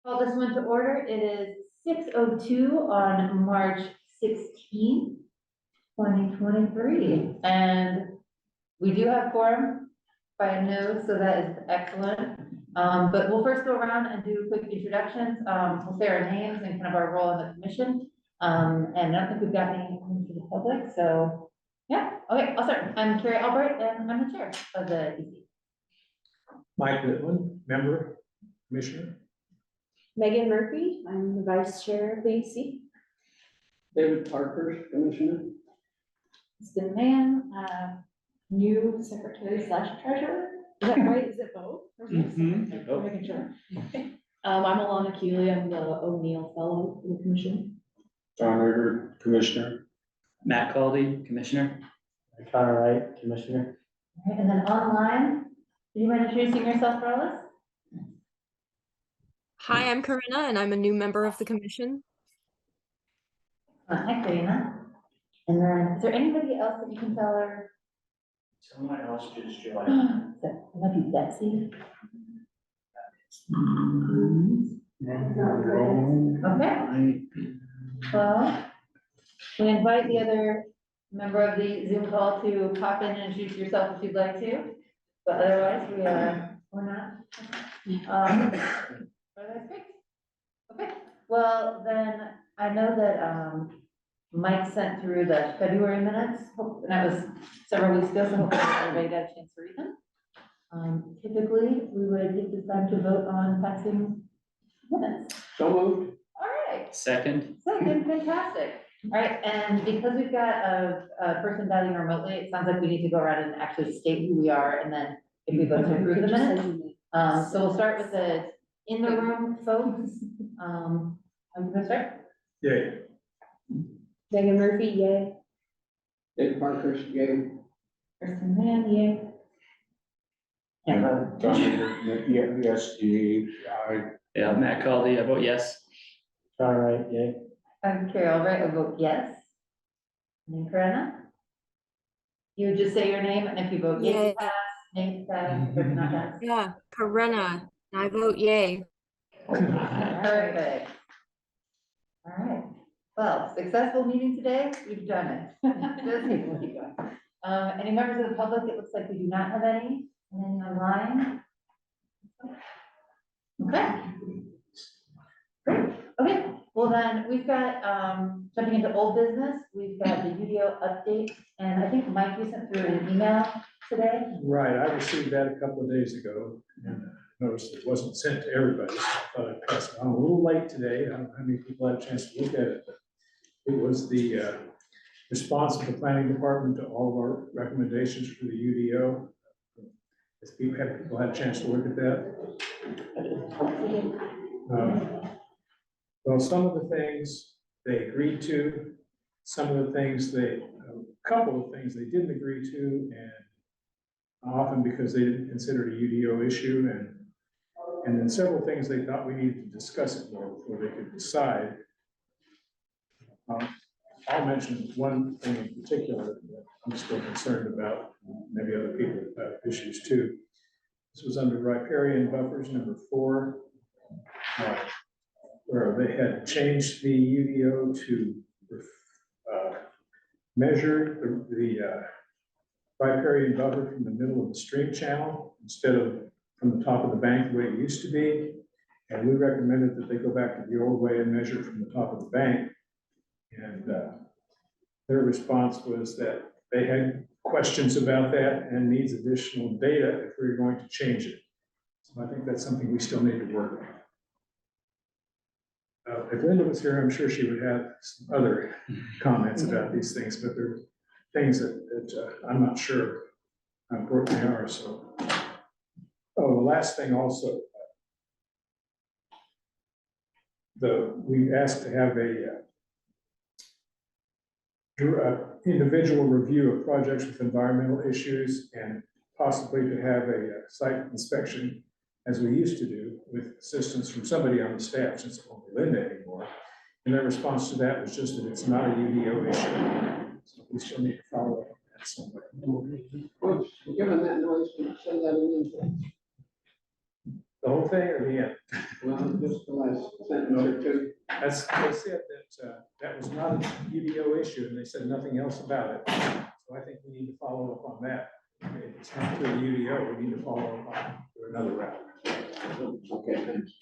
Call this one to order. It is 6:02 on March 16th, 2023. And we do have quorum by a no, so that is excellent. But we'll first go around and do quick introductions. We'll say our names and kind of our role in the commission. And I don't think we've got any to the public, so yeah. Okay, I'll start. I'm Carrie Albright and I'm the chair of the EC. Mike Litwin, member, commissioner. Megan Murphy, I'm the vice chair of the EC. David Parker, commissioner. It's the man, New secretary / treasurer. Is that right? Is it both? Mhm. Making sure. I'm Alana Keeley. I'm the O'Neill Fellow in the commission. John Ritter, commissioner. Matt Caldy, Commissioner. Connor Wright, Commissioner. and then online, do you mind introducing yourself for all this? Hi, I'm Karina, and I'm a new member of the commission. Hi, Karina. And then, is there anybody else that you can tell her? Someone else just joined. That might be Betsy. Okay. Well, we invite the other member of the Zoom call to pop in and introduce yourself if you'd like to, but otherwise we're not. That's great. Okay, well then, I know that Mike sent through the February minutes, and that was several weeks ago, so hopefully everybody got a chance to read them. Typically, we would take this time to vote on passing minutes. So moved. All right, Second. fantastic. All right, and because we've got a person dialing remotely, it sounds like we need to go around and actually state who we are, and then if we vote to approve the minutes. So we'll start with the in the room folks. I'm gonna start. Yeah. Megan Murphy, yay. David Parker, yay. Kristen Mann, yay. And John Ritter, yes, aye. Yeah, Matt Caldy, I vote yes. Connor Wright, yay. I'm Carrie Albright, I vote yes. And then Karina? You would just say your name, and if you vote yes, Yay. you pass, name pass, if not pass. Yeah, Karina, I vote yay. Perfect. All right, well, successful meeting today, we've done it. Just keep going. Any members of the public? It looks like we do not have any. Any online? Okay. Great, okay, well then, we've got, jumping into old business, we've got the UDO update, and I think Mike, you sent through an email today. Right, I received that a couple of days ago and noticed it wasn't sent to everybody. So I thought I'd pass it on. I'm a little late today. I don't know how many people had a chance to look at it, but it was the response of the planning department to all of our recommendations for the UDO. If people had a chance to look at that. Well, some of the things they agreed to, some of the things a couple of things they didn't agree to, and often because they didn't consider it a UDO issue, and then several things they thought we needed to discuss it more before they could decide. I'll mention one thing in particular that I'm still concerned about, maybe other people have issues too. This was under riparian buffers number 4, where they had changed the UDO to measure the riparian buffer from the middle of the stream channel instead of from the top of the bank the way it used to be. And we recommended that they go back to the old way and measure from the top of the bank. And their response was that they had questions about that and needs additional data if we were going to change it. So I think that's something we still need to work on. If Linda was here, I'm sure she would have some other comments about these things, but there are things that I'm not sure how important they are. So, oh, the last thing also, we asked to have a individual review of projects with environmental issues and possibly to have a site inspection as we used to do with assistance from somebody on the staff, since it won't be Linda anymore. And their response to that was just that it's not a UDO issue. So we still need to follow up on that somewhere. Well, given that noise, can you say that again? The whole thing or the end? Well, just the last sentence or two. They said that, that was not a UDO issue, and they said nothing else about it. So I think we need to follow up on that. If it's not to the UDO, we need to follow up on it through another route. Okay, thanks.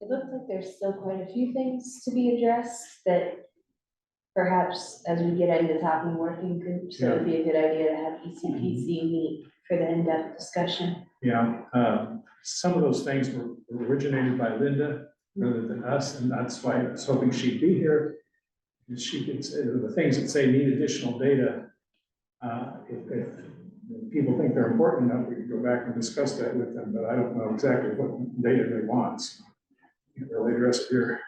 It looks like there's still quite a few things to be addressed that perhaps as we get into talking working groups, it would be a good idea to have ECPC meet for the in-depth discussion. Yeah, some of those things were originated by Linda rather than us, and that's why I was hoping she'd be here. And she could say the things that say need additional data. If people think they're important enough, we could go back and discuss that with them, but I don't know exactly what data they want. So can't really address it here.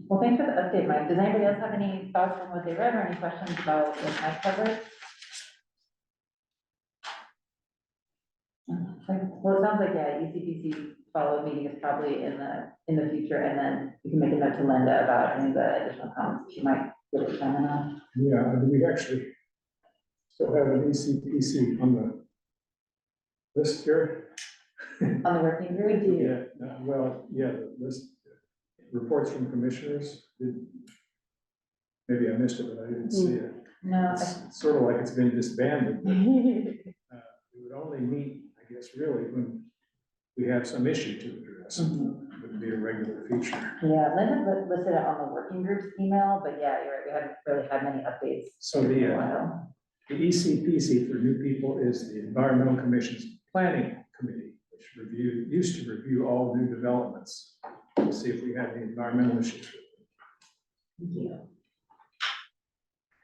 Well, thanks for the update, Mike. Does anybody else have any thoughts from what they read or any questions about what Mike covered? Well, it sounds like, yeah, UCPC follow-up meeting is probably in the future, and then we can make a note to Linda about any of the additional comments she might really comment on. Yeah, and we actually still have an ECPC on the list here. On the working group? Yeah, well, yeah, the list, reports from commissioners. Maybe I missed it, but I didn't see it. No. It's sort of like it's been disbanded. But, it would only meet, I guess, really when we have some issue to address. It would be a regular feature. Yeah, Linda listed it on the working group's email, but yeah, you're right, we haven't really had many updates So in a the while. ECPC for new people is the Environmental Commission's Planning Committee, which used to review all new developments to see if we had any environmental issues. Thank you.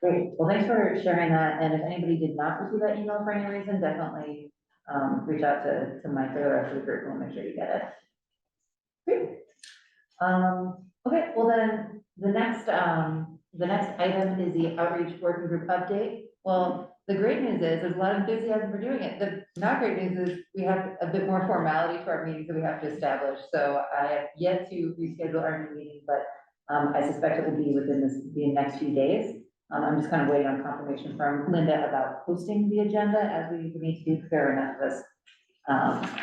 Great, well, thanks for sharing that, and if anybody did not receive that email for any reason, definitely reach out to Mike or the rest of the group, and we'll make sure you get it. Great. Okay, well then, the next item is the outreach working group update. Well, the great news is, there's a lot of enthusiasm for doing it. The not great news is, we have a bit more formality to our meetings that we have to establish, so I have yet to reschedule our new meeting, but I suspect it will be within the next few days. I'm just kind of waiting on confirmation from Linda about posting the agenda, as we need to do, because there are enough of us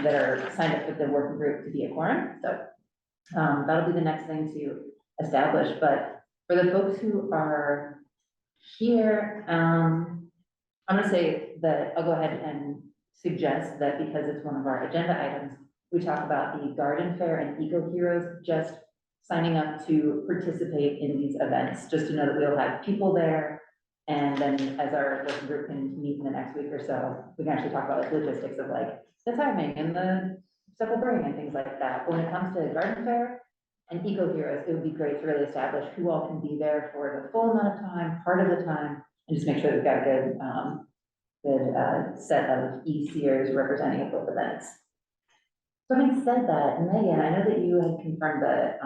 that are signed up with the working group to be a quorum, so that'll be the next thing to establish. But for the folks who are here, I'm gonna say that I'll go ahead and suggest that because it's one of our agenda items, we talk about the garden fair and eco heroes just signing up to participate in these events, just to know that we'll have people there. And then as our working group can meet in the next week or so, we can actually talk about like logistics of like the timing and the stuff we'll bring and things like that. But when it comes to garden fair and eco heroes, it would be great to really establish who all can be there for the full amount of time, part of the time, and just make sure we've got a good set of E-seers representing both events. So having said that, Megan, I know that you had confirmed that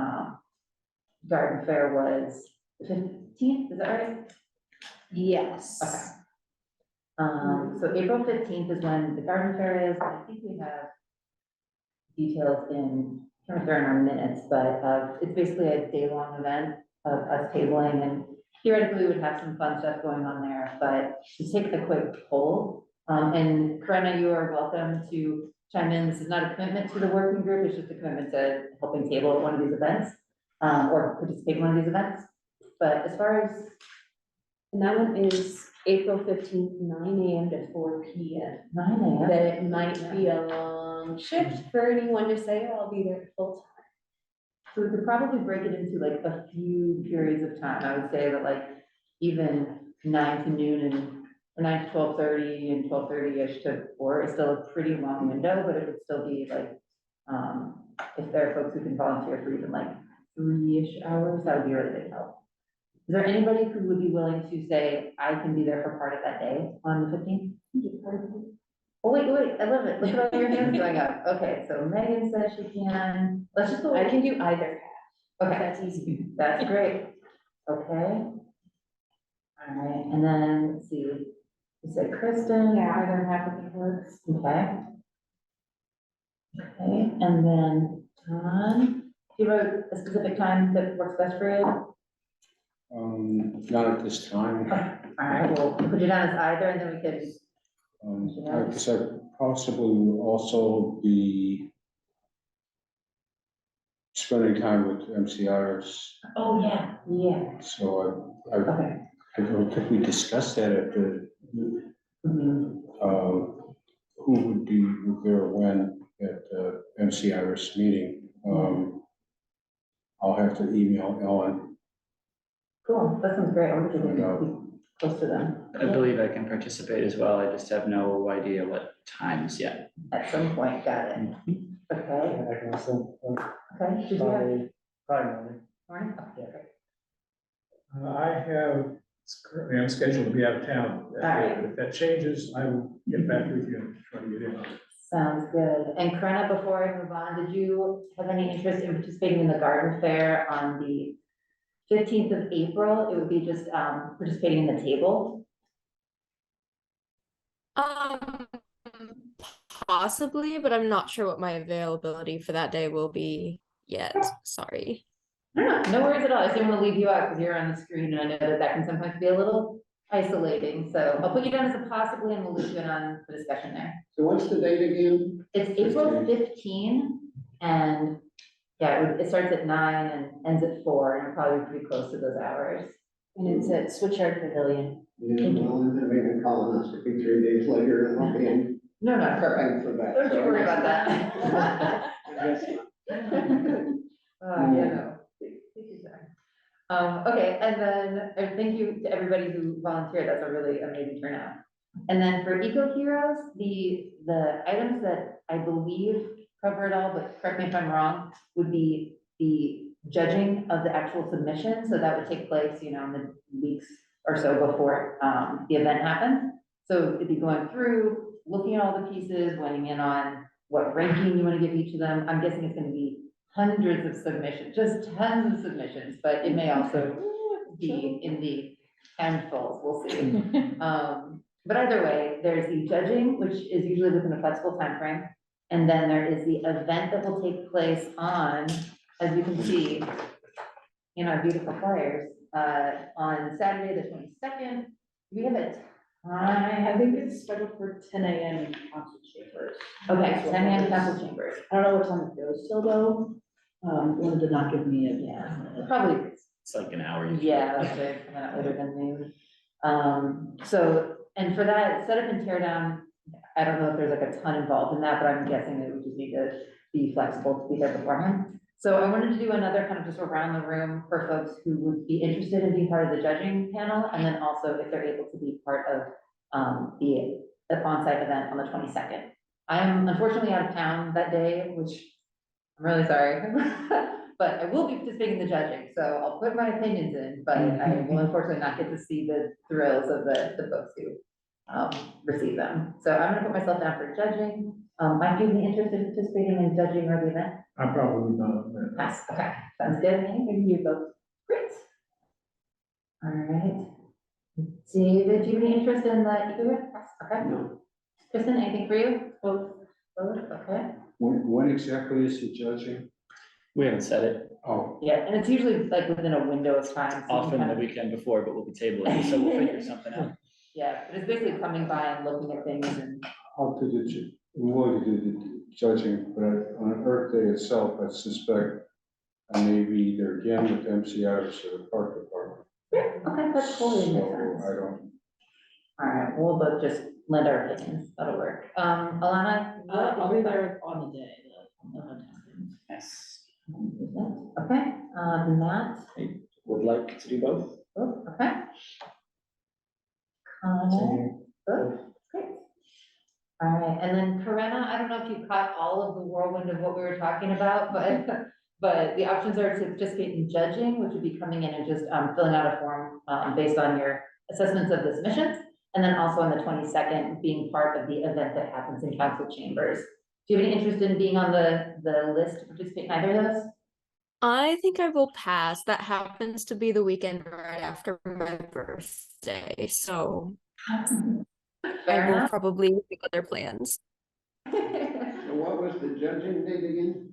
garden fair was the 15th, is that right? Yes. Okay. So April 15th is when the garden fair is. I think we have details in, I don't know if they're in our minutes, but it's basically a day-long event of us tabling, and theoretically we would have some fun stuff going on there, but just take a quick poll. And Corinna, you are welcome to chime in. This is not a commitment to the working group, it's just a commitment to helping table at one of these events, or participate in one of these events. But as far as, And that one is April 15th, 9 AM to 4 PM. 9 a.m. That it might be a long shift for anyone to say, oh, I'll be there full time. So we could probably break it into like a few periods of time. I would say that like even 9 to noon and or 9 to 12:30 and 12:30-ish to 4 is still a pretty long window, but it would still be like, if there are folks who can volunteer for even like 3-ish hours, that would be really big help. Is there anybody who would be willing to say, I can be there for part of that day on the 15th? Oh, wait, I love it. Look at all your hands going up. Okay, so Megan says she can. Let's just go. I can do either half. Okay, That's easy. that's great. Okay. All right, and then, let's see, you said Kristen. Yeah, either half of it works. Okay. Okay, and then Tom, do you have a specific time that works best for you? Not at this time. All right, we'll put you down as either, and then we could, I guess I possibly will also be spending time with MCRs, oh, yeah, yeah, so okay. I don't think we discussed that at the, Mhm. who would be there when at the MCRS meeting. I'll have to email Ellen. Cool, that sounds great, I wonder if we Find out. can be close to them. I believe I can participate as well. I just have no idea what times yet. At some point, got it. Okay, I can also, okay, did you have? probably morning. Morning? Okay, great. Currently I'm scheduled to be out of town. All right. But if that changes, I will get back with you and try to get in on it. Sounds good. And Corinna, before I move on, did you have any interest in participating in the garden fair on the 15th of April? It would be just participating in the table. Um, possibly, but I'm not sure what my availability for that day will be yet. Sorry. No worries at all. I just didn't want to leave you out because you're on the screen and I know that that can sometimes be a little isolating. So I'll put you down as a possibly and we'll loop you in on the discussion there. So what's the date again? It's April 15 and yeah, it starts at 9 and ends at 4 and you're probably pretty close to those hours. And it's at Switchyard Pavilion. Yeah, well, and then maybe colonoscopy 3 days later and I'll be in No, no, prepping for that. don't you so- worry about that. I guess Yeah, no. Take your time. Okay, and then thank you to everybody who volunteered. That's a really amazing turnout. And then for Eco Heroes, the items that I believe cover it all, but correct me if I'm wrong, would be the judging of the actual submission. So that would take place, in the weeks or so before the event happens. So it'd be going through, looking at all the pieces, weighing in on what ranking you want to give each of them. I'm guessing it's going to be hundreds of submissions, just tons of submissions, but it may also be in the handfuls, we'll see. But either way, there's the judging, which is usually within a flexible time frame, and then there is the event that will take place on, as you can see in our beautiful flyers, on Saturday, the 22nd. We have a time. I think it's scheduled for 10 a.m. in council chambers. Okay, 10 a.m. council chambers. I don't know what time it goes till though. Linda did not give me a. Yeah, probably. It's like an hour. usually. Yeah, that's it, coming out later than noon. So, and for that setup and tear down, I don't know if there's like a ton involved in that, but I'm guessing that we just need to be flexible to be there beforehand. So I wanted to do another kind of just around the room for folks who would be interested in being part of the judging panel, and then also if they're able to be part of the on-site event on the 22nd. I am unfortunately out of town that day, which I'm really sorry, but I will be participating in the judging, so I'll put my opinions in, but I will unfortunately not get to see the thrills of the folks who receive them. So I'm gonna put myself down for judging. Mike, do you have any interest in participating in judging or the event? I'm probably not. Yes, okay, sounds good. Maybe you both. Great. All right. David, do you have any interest in the eco press? Okay. No. Kristen, anything for you? Both. Both, okay. When exactly is the judging? We haven't said it. Oh, Yeah, and it's usually like within a window of time. so you can Often kind the of- weekend before, but we'll be tabling, so we'll figure something out. Yeah, but it's basically coming by and looking at things and, I'll do we'll do the judging, but on Earth Day itself, I suspect I may be either again with MCRs or the park department. okay, that's totally makes So sense. I don't, All right, we'll both just lend our opinions, that'll work. Alana? I'll be there on the day. Yes. Okay, Matt? Would like to do both. Oh, okay. Connor? Both, great. All right, and then Corinna, I don't know if you caught all of the whirlwind of what we were talking about, but the options are to participate in judging, which would be coming in and just filling out a form based on your assessments of the submissions. And then also on the 22nd, being part of the event that happens in council chambers. Do you have any interest in being on the list to participate in either of those? I think I will pass. That happens to be the weekend right after my birthday, so Fair I will enough. probably make other plans. so what was the judging date again?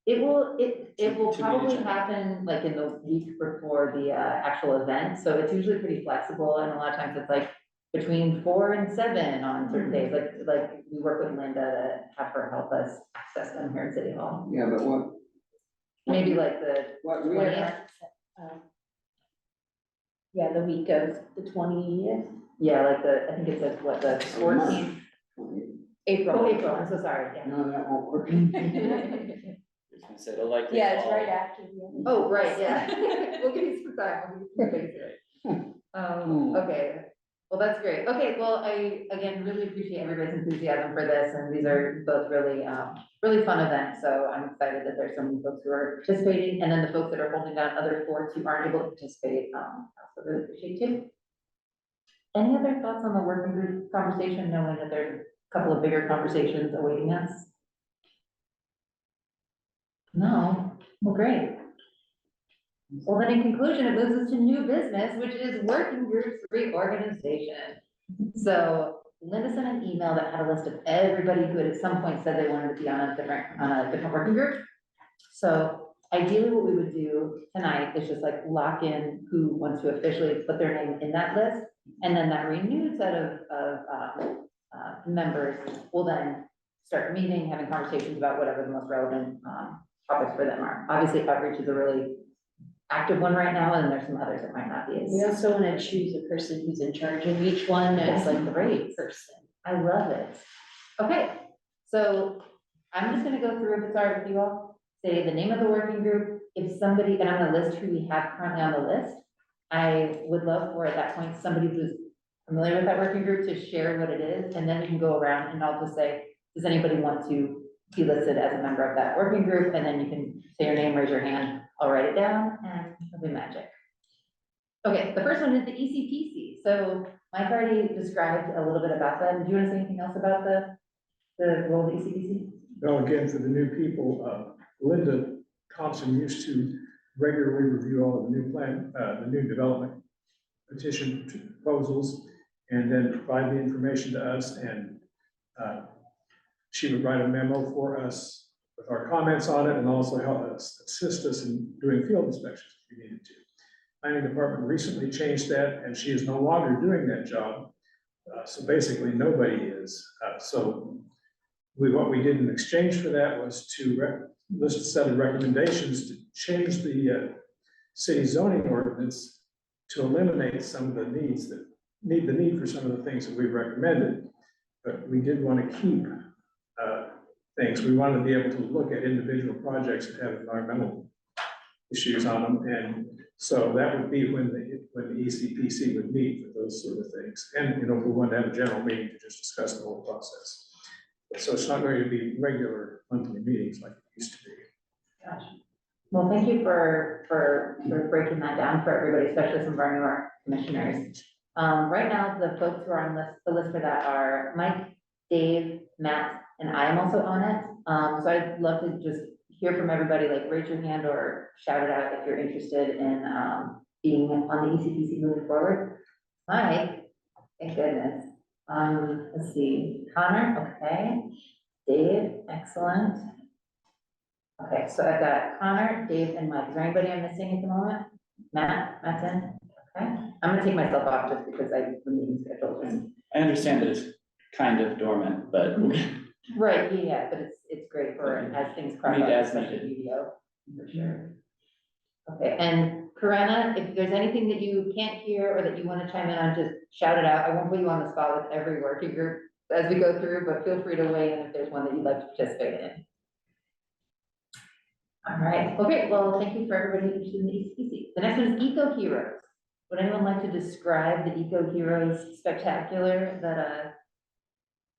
It will To be probably determined. happen like in the week before the actual event, so it's usually pretty flexible, and a lot of times it's like between 4 and 7 on certain days, like we work with Linda to have her help us access them here in City Hall. Yeah, but what, Maybe like the what we 20th, Yeah, the week of the 20th, yeah, like I think it's like what, the 14th? Oh, April. April, I'm so sorry, yeah. no, that won't work. I was gonna say, it'll likely Yeah, it's fall- right after the other. Oh, right, yeah. We'll give you some time, we'll give you some space. Okay, well, that's great. Okay, well, I, again, really appreciate everybody's enthusiasm for this, and these are both really, really fun events, so I'm excited that there's so many folks who are participating, and then the folks that are holding down other forts who aren't able to participate, I also really appreciate too. Any other thoughts on the working group conversation, knowing that there's a couple of bigger conversations awaiting us? No, well, great. Well, then in conclusion, it moves us to new business, which is working groups reorganization. So Linda sent an email that had a list of everybody who had at some point said they wanted to be on a different working group. So ideally what we would do tonight is just like lock in who wants to officially put their name in that list. And then that renewed set of members will then start meeting, having conversations about whatever the most relevant topics for them are. Obviously, outreach is a really active one right now, and there's some others that might not be We as. also want to choose a person who's in charge of each one as like the right person. I love it. Okay, so I'm just gonna go through, if it's all right with you all, say the name of the working group, if somebody, and I'm gonna list who we have currently on the list. I would love for at that point, somebody who's familiar with that working group to share what it is, and then we can go around and I'll just say, does anybody want to be listed as a member of that working group? And then you can say your name, raise your hand, I'll write it down, and it'll be magic. Okay, the first one is the ECPC. So Mike already described a little bit about that. Do you want to say anything else about the role of the ECPC? Well, again, for the new people, Linda Thompson used to regularly review all of the new plan, the new development petition proposals, and then provide the information to us, and she would write a memo for us with our comments on it, and also help us, assist us in doing field inspections if we needed to. Planning department recently changed that, and she is no longer doing that job. So basically, nobody is. What we did in exchange for that was to list a set of recommendations to change the city zoning ordinance to eliminate some of the needs that need for some of the things that we recommended. But we did want to keep things. We wanted to be able to look at individual projects that have environmental issues on them, and so that would be when the ECPC would meet for those sort of things. And, you know, if we wanted to have a general meeting to just discuss the whole process. So it's not going to be regular monthly meetings like it used to be. Gosh. Well, thank you for breaking that down for everybody, especially some of our newer commissioners. Right now, the folks who are on the list for that are Mike, Dave, Matt, and I am also on it. So I'd love to just hear from everybody, like raise your hand or shout it out if you're interested in being on the ECPC moving forward. Mike, thank goodness. Let's see, Connor, okay. Dave, excellent. Okay, so I've got Connor, Dave, and Mike. Is there anybody I'm missing at the moment? Matt's in, okay. I'm gonna take myself off just because the meeting schedule is. I understand that it's kind of dormant, but Right, yeah, but it's great for, as things crop Need up, as especially needed. video, for sure. Okay, and Corinna, if there's anything that you can't hear or that you want to chime in on, just shout it out. I won't put you on the spot with every working group as we go through, but feel free to weigh in if there's one that you'd like to participate in. All right, okay, well, thank you for everybody interested in the ECPC. The next one is Eco Heroes. Would anyone like to describe the Eco Heroes spectacular that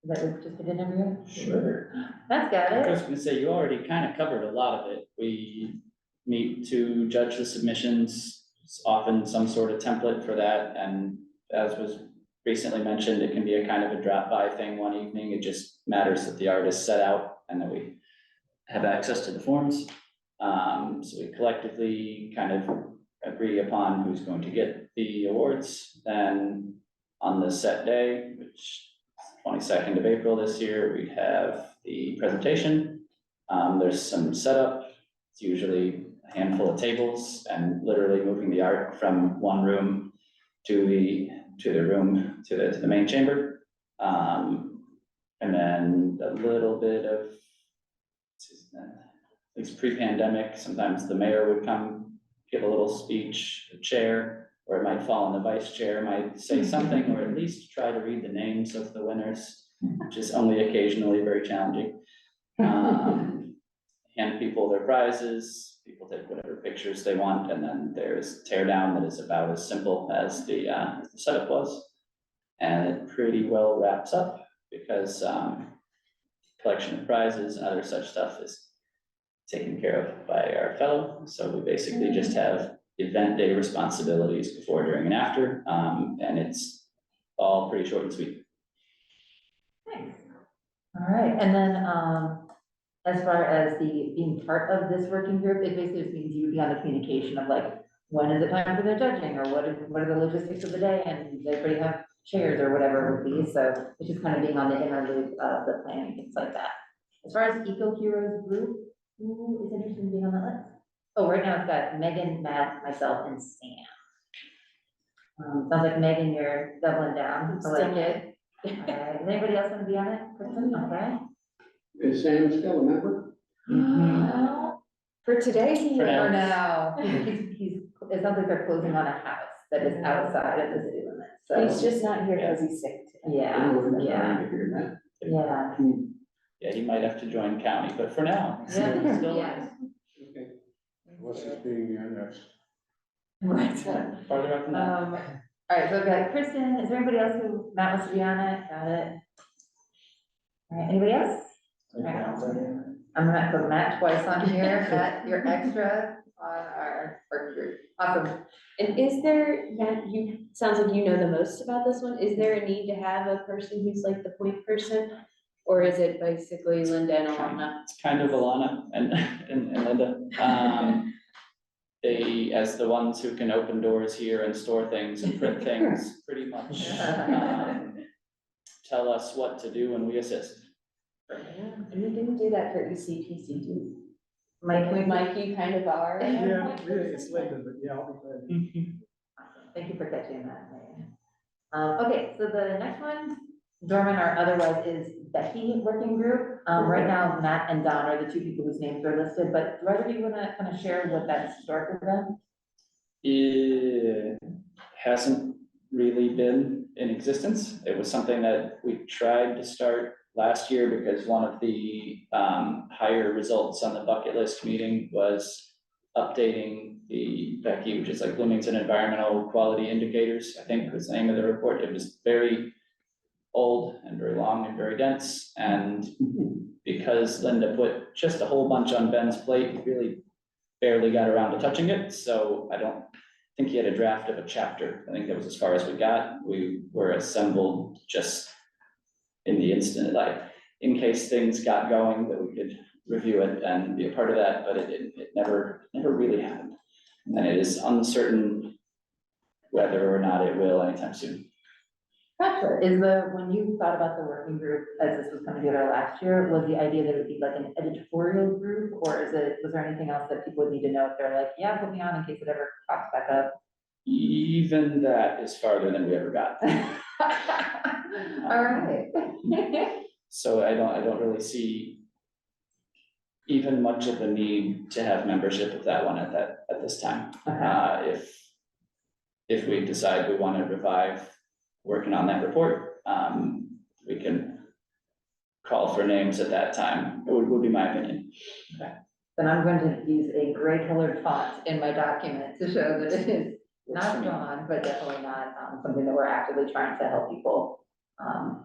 we participated in every year? Sure. That's got I it. was gonna say, you already kind of covered a lot of it. We meet to judge the submissions, it's often some sort of template for that, and as was recently mentioned, it can be a kind of a drop-by thing one evening. It just matters that the art is set out and that we have access to the forms. So we collectively kind of agree upon who's going to get the awards. Then on the set day, which is 22nd of April this year, we have the presentation. There's some setup It's usually a handful of tables and literally moving the art from one room to the main chamber. And then a little bit of, at least pre-pandemic, sometimes the mayor would come give a little speech, a chair, or it might fall on the vice chair, might say something, or at least try to read the names of the winners, which is only occasionally very challenging. Hand people their prizes, people take whatever pictures they want, and then there's tear down that is about as simple as the setup was. And it pretty well wraps up because collection of prizes and other such stuff is taken care of by our fellow. So we basically just have event day responsibilities before, during, and after, and it's all pretty short and sweet. Nice. All right, and then, as far as being part of this working group, it basically just means you would be on the communication of like, when is it time for the judging, or what are the logistics of the day, and does everybody have chairs or whatever it would be, so it's just kind of being on the inner loop of the planning, things like that. As far as Eco Heroes group, who is interested in being on that list? Oh, right now it's got Megan, Matt, myself, and Sam. Sounds like Megan, you're doubling down, I like it. All right, does anybody else want to be on it? Kristen, okay? Is Sam still a member? For today, he For For now. now, it sounds like they're closing on a house that is outside of the city limits, so. he's just not here because he's sick today. Yeah, yeah, To hear that. yeah. Yeah, he might have to join county, but for now. Yeah. still- Yeah. Okay. What's this being annexed? Right. Farther up than that. All right, so we've got Kristen, is there anybody else who, Matt wants to be on it, got it? All right, anybody else? All right. I'm gonna put Matt twice on here, Matt, you're extra on our group, awesome. And is there, Matt, sounds like you know the most about this one, is there a need to have a person who's like the point person? Or is it basically Linda and Alana? It's kind of Alana and Linda. They, as the ones who can open doors here and store things and print things, pretty much, tell us what to do and we assist. And we didn't do that for ECPC, do Mike, we? Mike, you kind of are. Yeah, it's Linda, but yeah, I'll be glad. thank you for catching that, Megan. Okay, so the next one, dormant or otherwise, is Becky working group. Right now, Matt and Don are the two people whose names are listed, but do either of you wanna kind of share what that's historically been? It hasn't really been in existence. It was something that we tried to start last year because one of the higher results on the bucket list meeting was updating the Becky, which is like Bloomington Environmental Quality Indicators, I think was the name of the report. It was very old and very long and very dense, and because Linda put just a whole bunch on Ben's plate, he really barely got around to touching it, so I don't think he had a draft of a chapter. I think that was as far as we got. We were assembled just in the instant, like, in case things got going, that we could review it and be a part of that, but it never really happened. And it is uncertain whether or not it will anytime soon. Gotcha. When you thought about the working group, as this was coming together last year, was the idea that it would be like an editorial group, or was there anything else that people would need to know if they're like, yeah, put me on in case it ever pops back up? Even that is farther than we ever got. All right. So I don't really see even much of a need to have membership of that one at this time. Okay. If we decide we want to revive working on that report, we can call for names at that time. It would be my opinion. Then I'm going to use a gray colored font in my document to show that it is not gone, but definitely not something that we're actively trying to help people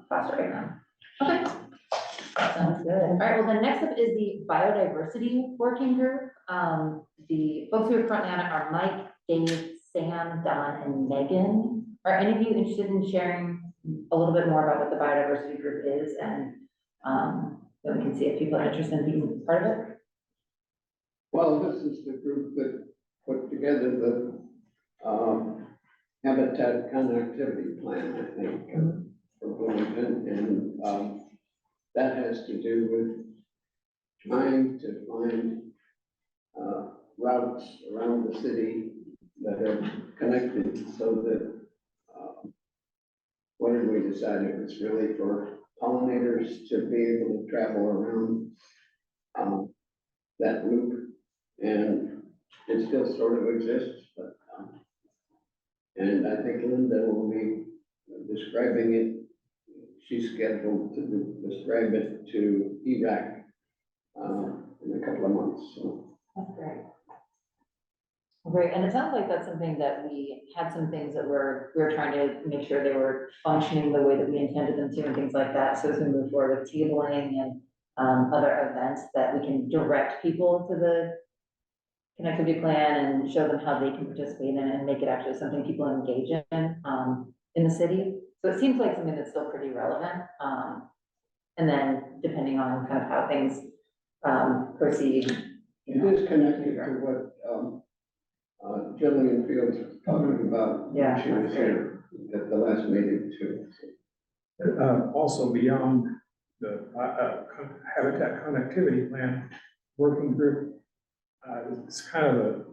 foster right now. Okay. Sounds good. All right, well, then next up is the biodiversity working group. The folks who are currently on it are Mike, Dave, Sam, Don, and Megan. Are any of you interested in sharing a little bit more about what the biodiversity group is, and then we can see if people are interested in being part of it? Well, this is the group that put together the habitat connectivity plan, I think, for Bloomington, and that has to do with trying to find routes around the city that are connected so that, what did we decide? It was really for pollinators to be able to travel around, that loop. And it still sort of exists, but, and I think Linda will be describing it. She's scheduled to describe it to EVAC, in a couple of months, so. That's great. Great, and it sounds like that's something that we had some things that we were trying to make sure they were functioning the way that we intended them to and things like that. So as we move forward with tabling and other events, that we can direct people to the connectivity plan and show them how they can participate in it and make it actually something people engage in the city. So it seems like something that's still pretty relevant. And then depending on kind of how things proceed. It is connected to what, Jillian Fields was talking about. Yeah, when she was that's great. here at the last meeting too. Also beyond the habitat connectivity plan working group, it's kind of a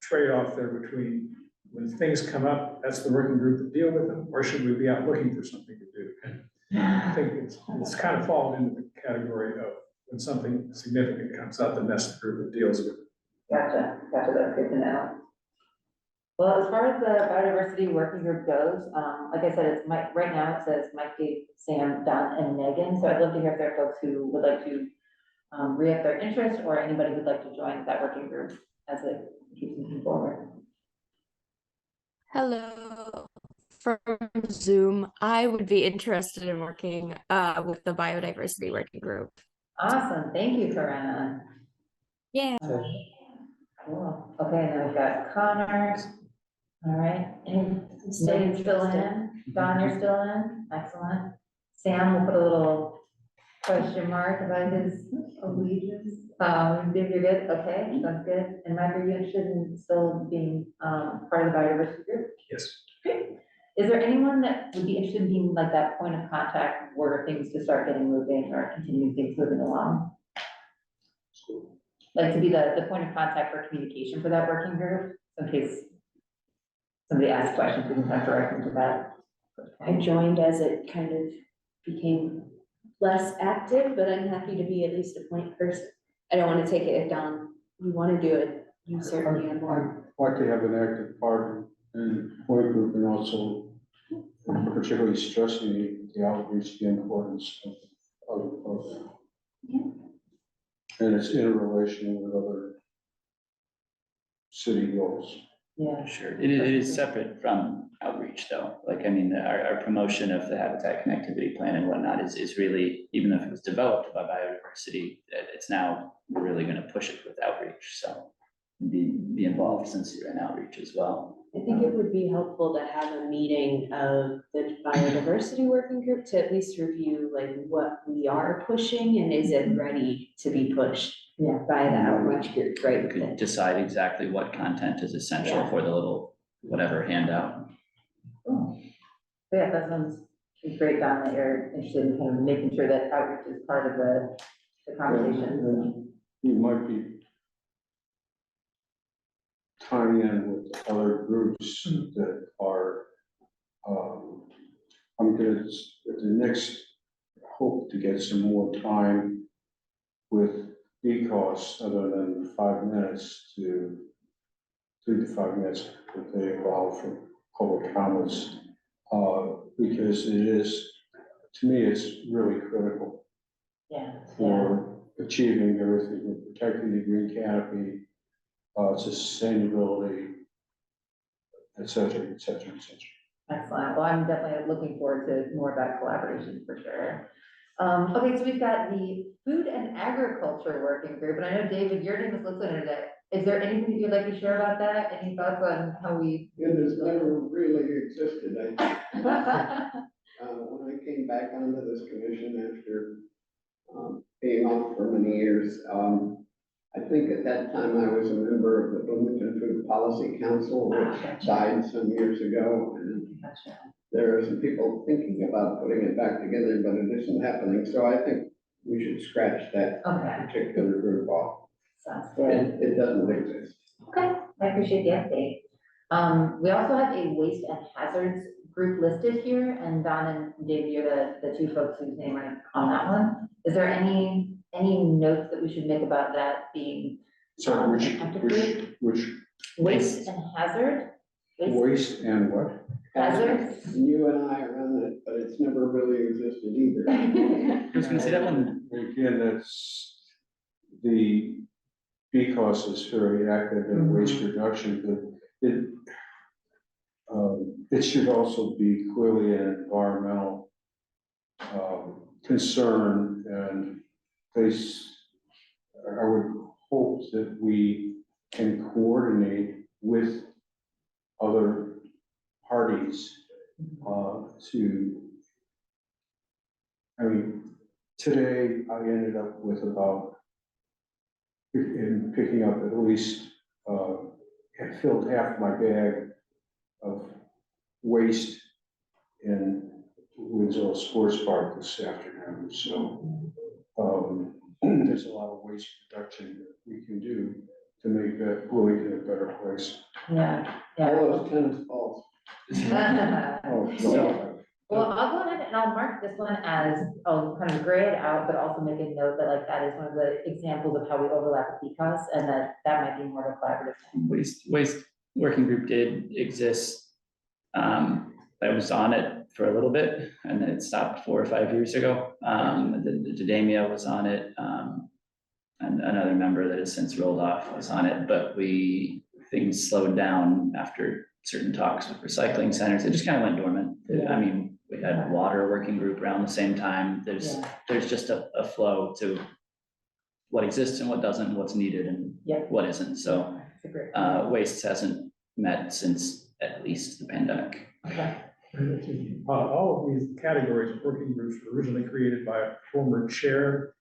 trade-off there between when things come up, that's the working group that deal with them, or should we be out looking for something to do? And I think it's kind of fallen into the category of when something significant comes up, then that's the group that deals with it. Gotcha, that's good to know. Well, as far as the biodiversity working group goes, like I said, it's Mike, right now it says Mike, Dave, Sam, Don, and Megan. So I'd love to hear if there are folks who would like to re-up their interest or anybody who'd like to join that working group as it keeps moving forward. Hello from Zoom. I would be interested in working with the biodiversity working group. Awesome, thank you, Corinna. Yeah. Cool. Okay, and then we've got Connor. All right, and Dave's still in. Don, you're still in. Excellent. Sam, we'll put a little question mark about his allegiance. Dave, you're good? Okay, sounds good. And Mike, are you interested in still being part of the biodiversity group? Yes. Great. Is there anyone that would be interested in being like that point of contact where things to start getting moving or continuing things moving along? Like to be the point of contact for communication for that working group, in case somebody asks questions, we can kind of direct them to that. I joined as it kind of became less active, but I'm happy to be at least a point person. I don't want to take it if Don, you want to do it, you certainly are more. I'd like to have an active part in point group and also particularly stressing the outreach, the importance of and its interrelation with other city goals. Yeah. Sure, it is separate from outreach though. Like, I mean, our promotion of the habitat connectivity plan and whatnot is really, even if it was developed by biodiversity, it's now, we're really gonna push it with outreach, so be involved since you're in outreach as well. I think it would be helpful to have a meeting of the biodiversity working group to at least review like what we are pushing and is it ready to be pushed by the outreach group, right? We could decide exactly what content is essential Yeah. for the little, whatever handout. Cool. So yeah, that sounds great, Don, that you're interested in kind of making sure that outreach is part of the conversation. And you might be tying in with other groups that are, I'm gonna, at the next, hope to get some more time with ECOS other than 5 minutes to 3 to 5 minutes that they allow for public comments. Because it is, to me, it's really critical Yeah. for achieving everything, we're protecting the green canopy, sustainability, et cetera, et cetera, et cetera. Excellent. Well, I'm definitely looking forward to more of that collaboration for sure. Okay, so we've got the food and agriculture working group, and I know David, your name is listed in it. Is there anything that you'd like to share about that? Any thoughts on how we? It has never really existed, I think. When I came back onto this commission after, being off for many years, I think at that time I was a member of the Bloomington Food Policy Council, which died some years ago, and there are some people thinking about putting it back together, but it isn't happening, so I think we should scratch that Okay. particular group off. Sounds good. It doesn't exist. Okay, I appreciate the update. We also have a waste and hazards group listed here, and Don and Dave, you're the two folks whose name are on that one. Is there any notes that we should make about that being? So which Waste and hazard? waste and what? Hazards? And you and I are on it, but it's never really existed either. I was gonna say that one, Again, that's the BCOS is very active in waste reduction, but it should also be clearly an environmental concern, and I would hope that we can coordinate with other parties I mean, today I ended up with in picking up at least, had filled half my bag of waste in Winslow Sports Park this afternoon, so there's a lot of waste reduction that we can do to make that Bloomington a better place. Yeah, All yeah. those tennis balls. Oh, So- Well, I'll go ahead and I'll mark this one as, I'll kind of gray it out, but also make a note that like that is one of the examples of how we overlap with PCOS, and that might be more of a collaborative thing. waste working group did exist. I was on it for a little bit and then it stopped 4 or 5 years ago. The Damia was on it, and another member that has since rolled off was on it, but things slowed down after certain talks with recycling centers. It just kind of went dormant. I mean, we had water working group around the same time. There's just a flow to what exists and what doesn't, and what's needed and what isn't. So waste hasn't met since at least the pandemic. Okay. All of these categories of working groups were originally created by a former chair,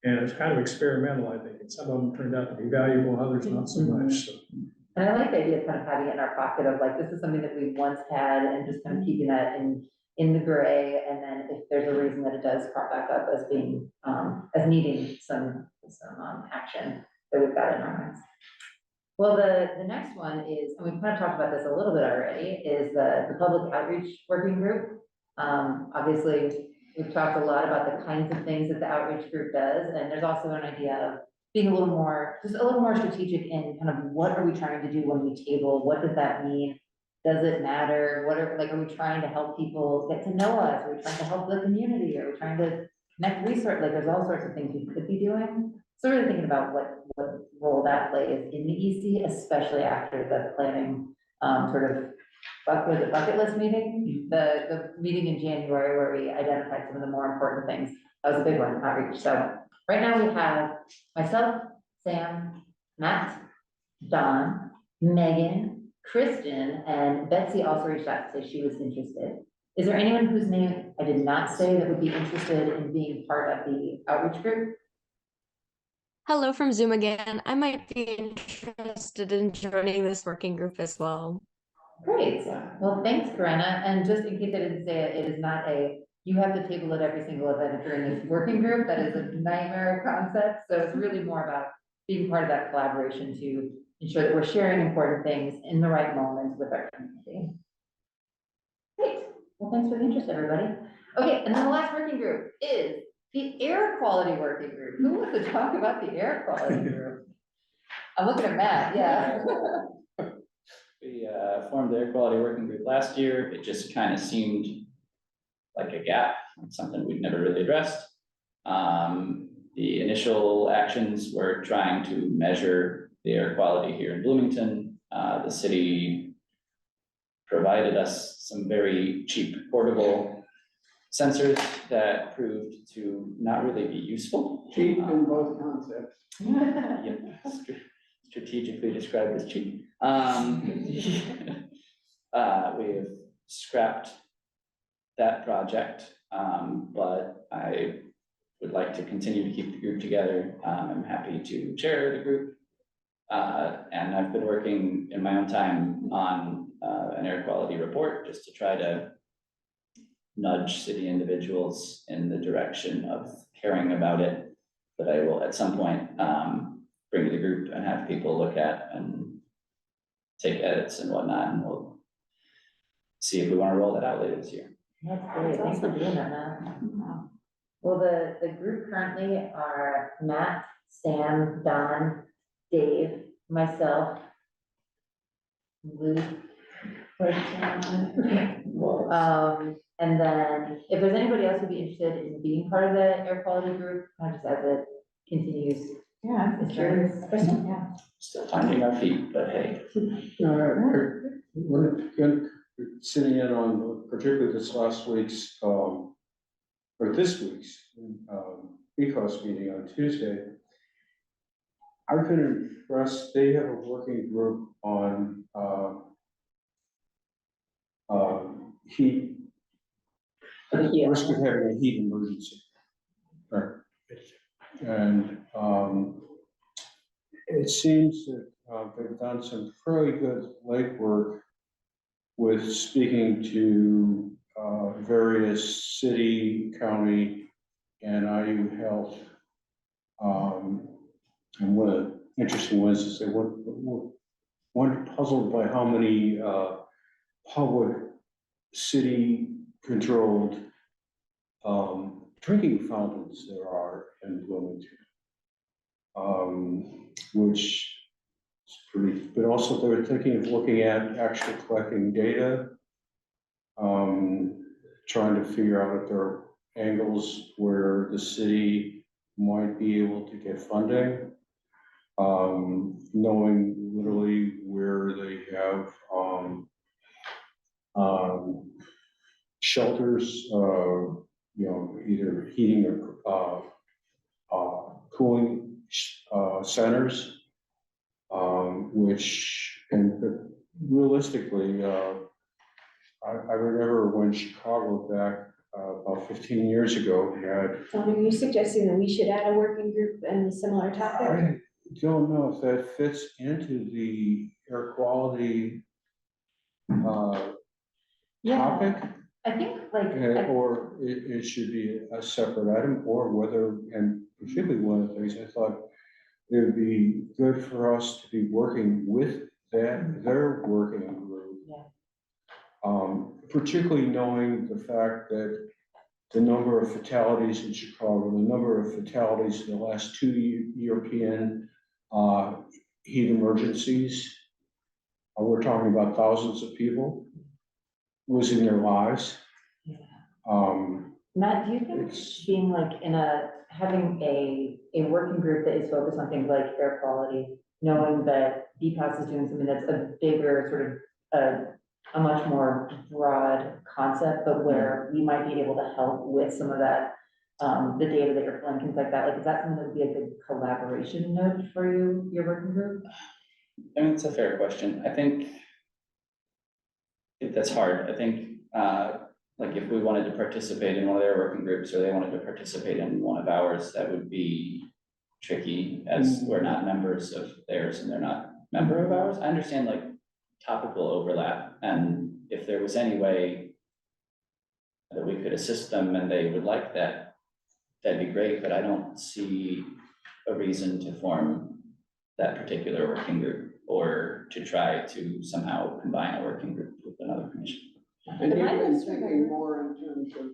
and it's kind of experimental, I think, and some of them turned out to be valuable, others not so much, so. And I like the idea of kind of having it in our pocket of like, this is something that we once had, and just kind of keeping that in the gray, and then if there's a reason that it does crop back up as being, as needing some action, that we've got in our minds. Well, the next one is, and we've kind of talked about this a little bit already, is the public outreach working group. Obviously, we've talked a lot about the kinds of things that the outreach group does, and there's also an idea of being a little more strategic in kind of what are we trying to do when we table? What does that mean? Does it matter? Are we trying to help people get to know us? Are we trying to help the community? Are we trying to connect research? Like there's all sorts of things we could be doing. So really thinking about what role that plays in the EC, especially after the planning bucket list meeting, the meeting in January where we identified some of the more important things. That was a big one, outreach. So right now we have myself, Sam, Matt, Don, Megan, Kristen, and Betsy also reached out to say she was interested. Is there anyone whose name I did not say that would be interested in being part of the outreach group? Hello from Zoom again. I might be interested in joining this working group as well. Great. Well, thanks, Corinna. And just in case I didn't say it, it is not you have to table at every single event if you're in this working group. That is a nightmare concept. So it's really more about being part of that collaboration to ensure that we're sharing important things in the right moments with our community. Great. Well, thanks for the interest, everybody. Okay, and then the last working group is the air quality working group. Who wants to talk about the air quality group? I'm looking at Matt, yeah. We formed the air quality working group last year. It just kind of seemed like a gap, something we'd never really addressed. The initial actions were trying to measure the air quality here in Bloomington. The city provided us some very cheap portable sensors that proved to not really be useful. Cheap in both concepts. Yep, strategically described as cheap. We have scrapped that project, but I would like to continue to keep the group together. I'm happy to chair the group. And I've been working in my own time on an air quality report just to try to nudge city individuals in the direction of caring about it. But I will at some point bring to the group and have people look at and take edits and whatnot, and we'll see if we want to roll that out later this year. That's great, thanks for doing that, Matt. Well, the group currently are Matt, Sam, Don, Dave, myself, Luke. And then if there's anybody else who'd be interested in being part of the air quality group, just as it continues. Yeah, I'm curious. Yeah. Still finding our feet, but hey. We're sitting in on particularly this last week's, or this week's, ECOS meeting on Tuesday. I've been impressed, they have a working group on, heat, risk of having a heat emergency. Right. And, it seems that, they've done some fairly good legwork with speaking to, various city, county, and IU health. And one of the interesting ones is they weren't puzzled by how many, public city-controlled drinking fountains there are in Bloomington, which is pretty. But also they're thinking of looking at actually collecting data, trying to figure out if there are angles where the city might be able to get funding, knowing literally where they have shelters, either heating or cooling centers, which, and realistically, I remember when Chicago back about 15 years ago had. Are you suggesting that we should add a working group in a similar topic? I don't know if that fits into the air quality topic. I think like. Or it should be a separate item, or whether, and particularly one of the things I thought it would be good for us to be working with their working group. Yeah. Particularly knowing the fact that the number of fatalities in Chicago, the number of fatalities in the last 2 European heat emergencies, we're talking about thousands of people losing their lives. Yeah. Matt, do you think It's- being like having a working group that is focused on things like air quality, knowing that BPAS is doing something that's a bigger sort of a much more broad concept, but where we might be able to help with some of that, the data that you're pulling, things like that, like, is that something that would be a good collaboration node for your working group? I mean, it's a fair question. I think that's hard. I think, like if we wanted to participate in one of their working groups or they wanted to participate in one of ours, that would be tricky as we're not members of theirs and they're not member of ours. I understand like topical overlap, and if there was any way that we could assist them and they would like that, that'd be great, but I don't see a reason to form that particular working group or to try to somehow combine a working group with another commission. And you've been thinking more in terms of,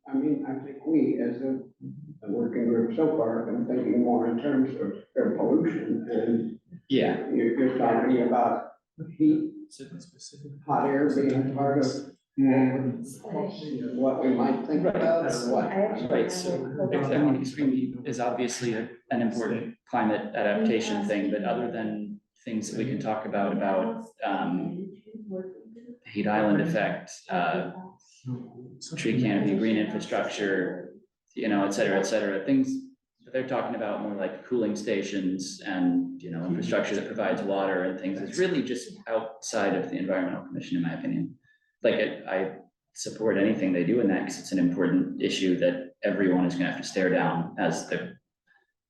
I mean, I think we as a working group so far have been thinking more in terms of air pollution, and Yeah. you're talking about heat, hot air being part of what we might think about or what. Right, so extreme is obviously an important climate adaptation thing, but other than things that we can talk about heat island effect, tree canopy, green infrastructure, et cetera, things that they're talking about more like cooling stations and, infrastructure that provides water and things. It's really just outside of the Environmental Commission, in my opinion. Like I support anything they do in that because it's an important issue that everyone is gonna have to stare down as the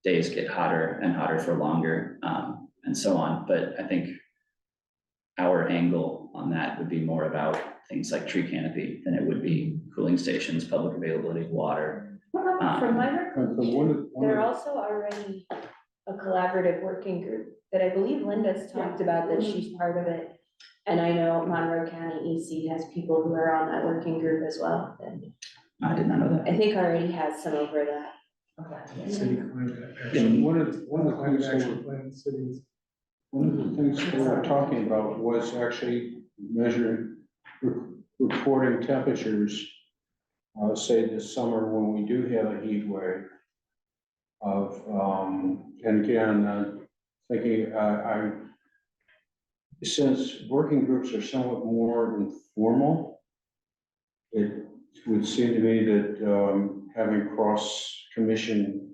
days get hotter and hotter for longer, and so on. But I think our angle on that would be more about things like tree canopy than it would be cooling stations, public availability of water. From my And from one of There also already a collaborative working group that I believe Linda's talked about, that she's part of it. And I know Monroe County EC has people who are on that working group as well, and I did not know that. I think already has some over that. City climate action. One of the Climate things they action were, plan, cities. one of the things they were talking about was actually measuring, reporting temperatures. Say this summer when we do have a heat wave of, and again, thinking, since working groups are somewhat more informal, it would seem to me that, having cross-commission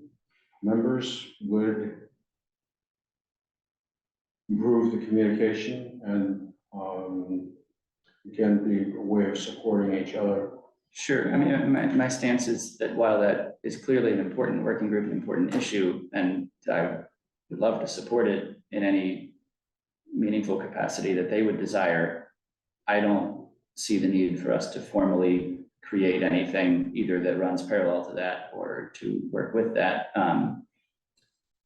members would improve the communication and, again, be a way of supporting each other. Sure, I mean, my stance is that while that is clearly an important working group, an important issue, and I would love to support it in any meaningful capacity that they would desire, I don't see the need for us to formally create anything either that runs parallel to that or to work with that.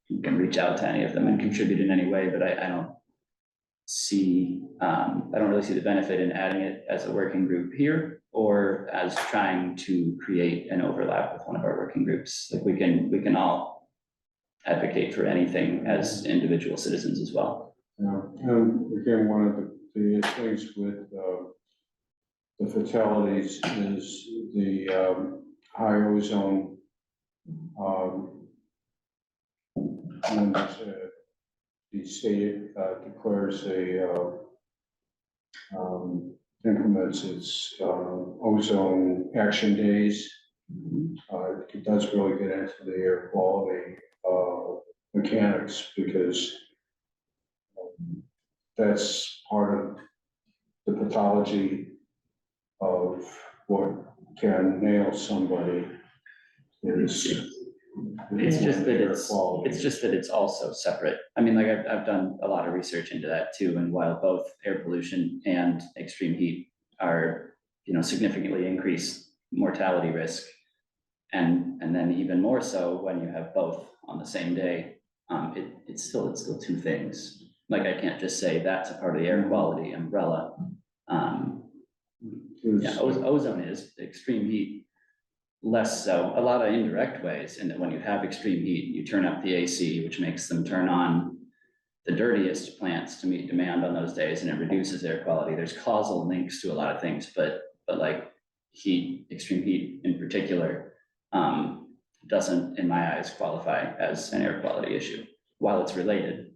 You can reach out to any of them and contribute in any way, but I don't see, I don't really see the benefit in adding it as a working group here or as trying to create an overlap with one of our working groups. Like we can all advocate for anything as individual citizens as well. Yeah, and again, one of the things with, the fatalities is the, high ozone, and, the state declares implements its ozone action days. It does really get into the air quality mechanics because that's part of the pathology of what can nail somebody. It's just that air quality. it's just that it's also separate. I mean, like I've done a lot of research into that too, and while both air pollution and extreme heat are, significantly increased mortality risk, and then even more so when you have both on the same day, it's still two things. Like I can't just say that's a part of the air quality umbrella. Yeah, ozone is extreme heat. Less so, a lot of indirect ways, in that when you have extreme heat, you turn up the AC, which makes them turn on the dirtiest plants to meet demand on those days, and it reduces air quality. There's causal links to a lot of things, but like heat, extreme heat in particular, doesn't, in my eyes, qualify as an air quality issue. While it's related,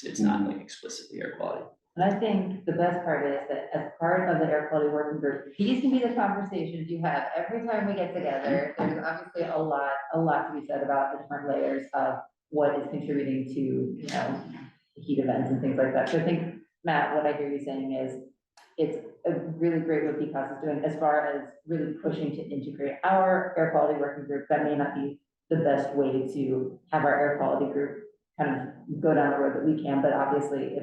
it's not like explicitly air quality. And I think the best part is that as part of the air quality working group, these can be the conversations you have every time we get together. There's obviously a lot to be said about the different layers of what is contributing to, heat events and things like that. So I think, Matt, what I hear you saying is it's a really great what PCAS is doing as far as really pushing to integrate our air quality working group. That may not be the best way to have our air quality group kind of go down the road that we can, but obviously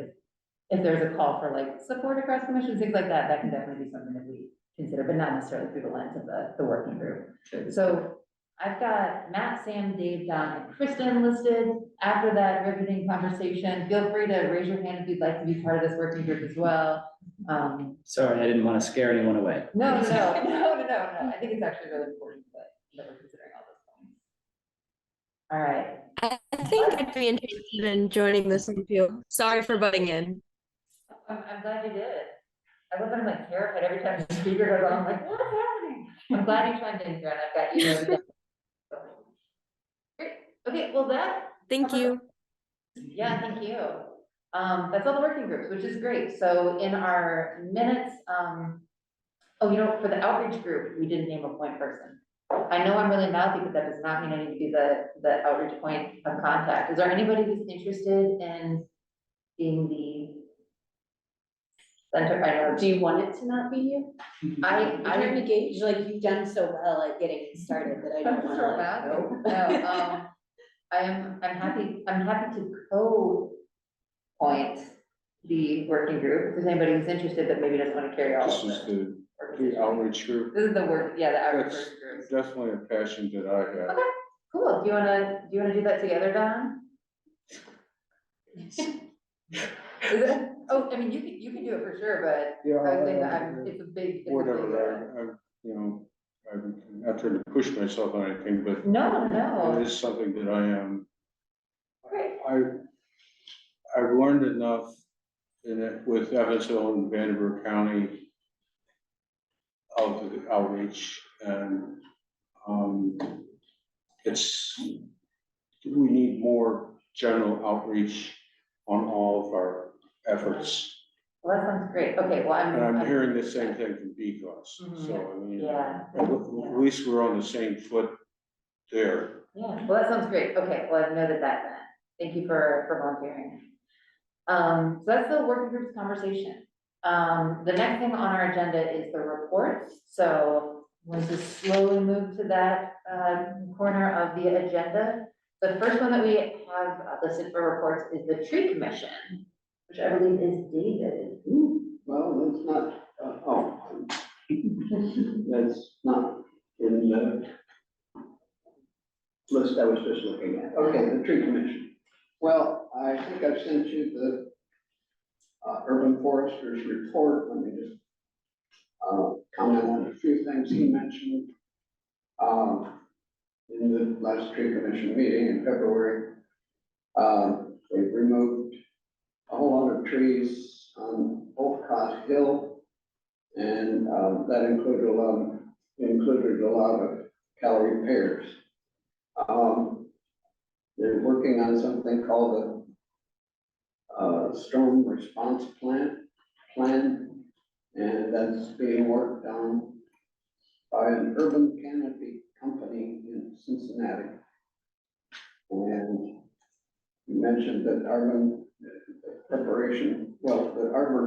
if there's a call for like support across commissions, things like that, that can definitely be something that we consider, but not necessarily through the lens of the working group. So I've got Matt, Sam, Dave, Don, and Kristen listed. After that riveting conversation, feel free to raise your hand if you'd like to be part of this working group as well. Sorry, I didn't want to scare anyone away. No. I think it's actually really important that we're considering all those points. All right. I think I'd be interested in joining this one too. Sorry for butting in. I'm glad you did. I love when I'm like terrified every time the speaker goes on. I'm like, what's happening? I'm glad you chimed in, Karen. I've got you noted down. Great. Okay, well Thank you. Yeah, thank you. That's all the working groups, which is great. So in our minutes, for the outreach group, we didn't name a point person. I know I'm really mouthy, but that does not mean I need to be the outreach point of contact. Is there anybody who's interested in being the center? I know. Do you want it to not be you? I'm trying to gauge, like, you've done so well at getting it started that I don't want to No, I'm happy to co-point the working group. If there's anybody who's interested but maybe doesn't want to carry all This of is it. the outreach group. This is the work, the outreach That's working group. definitely a passion that I have. Okay, cool. Do you wanna do that together, Don? Is it? Oh, I mean, you can do it for sure, but Yeah, I was saying that it's a big, whatever, you know, I'm not trying to push myself on anything, but no, it no. is something that I am. Great. I've learned enough in it with Evansville and Vanderbilt County of the outreach, and we need more general outreach on all of our efforts. Well, that sounds great. Okay, well, And I'm hearing the same thing from BCOS, Mhm. so I mean, Yeah. at least we're on the same foot there. Yeah, well, that sounds great. Okay, well, I've noted that then. Thank you for volunteering. So that's the working group's conversation. The next thing on our agenda is the reports. So we'll just slowly move to that corner of the agenda. The first one that we have listed for reports is the tree commission, which I believe is David. Well, that's not, that's not in the list I was just looking at. Okay, the tree commission. Well, I think I've sent you the urban foresters report. Let me just comment on a few things he mentioned in the last tree commission meeting in February. They've removed a whole lot of trees on Old Cot Hill, and that included a lot of calorie pears. They're working on something called the storm response plan, and that's being worked on by an urban canopy company in Cincinnati. And you mentioned that the Arbor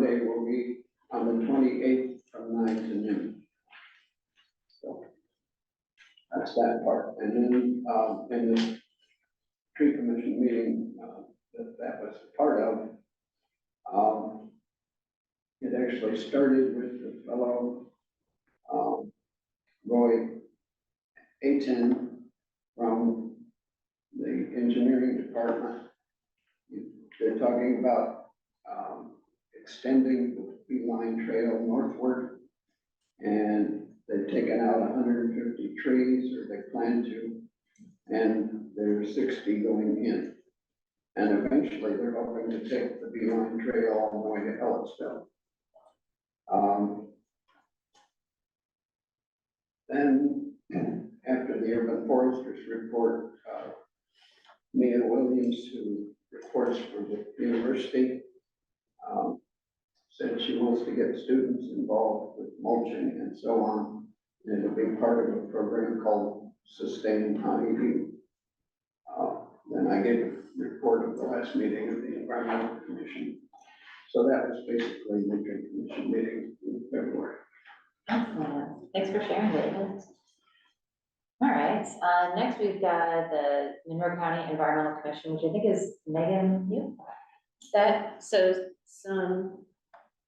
Day will be on the 28th from 9 to noon. So that's that part. And then in the tree commission meeting that was part of, it actually started with the fellow Roy Aten from the engineering department. They're talking about extending the Beeline Trail northward, and they've taken out 150 trees, or they plan to, and there's 60 going in. And eventually they're hoping to take the Beeline Trail all the way to Ellisville. Then after the urban foresters report, Mia Williams, who reports for the university, said she wants to get students involved with mulching and so on. And it'll be part of a program called Sustain Honeydew. Then I gave a report of the last meeting of the Environmental Commission. So that was basically the tree commission meeting in February. Excellent. Thanks for sharing, David. All right, next we've got the Monroe County Environmental Commission, which I think is Megan, you? So some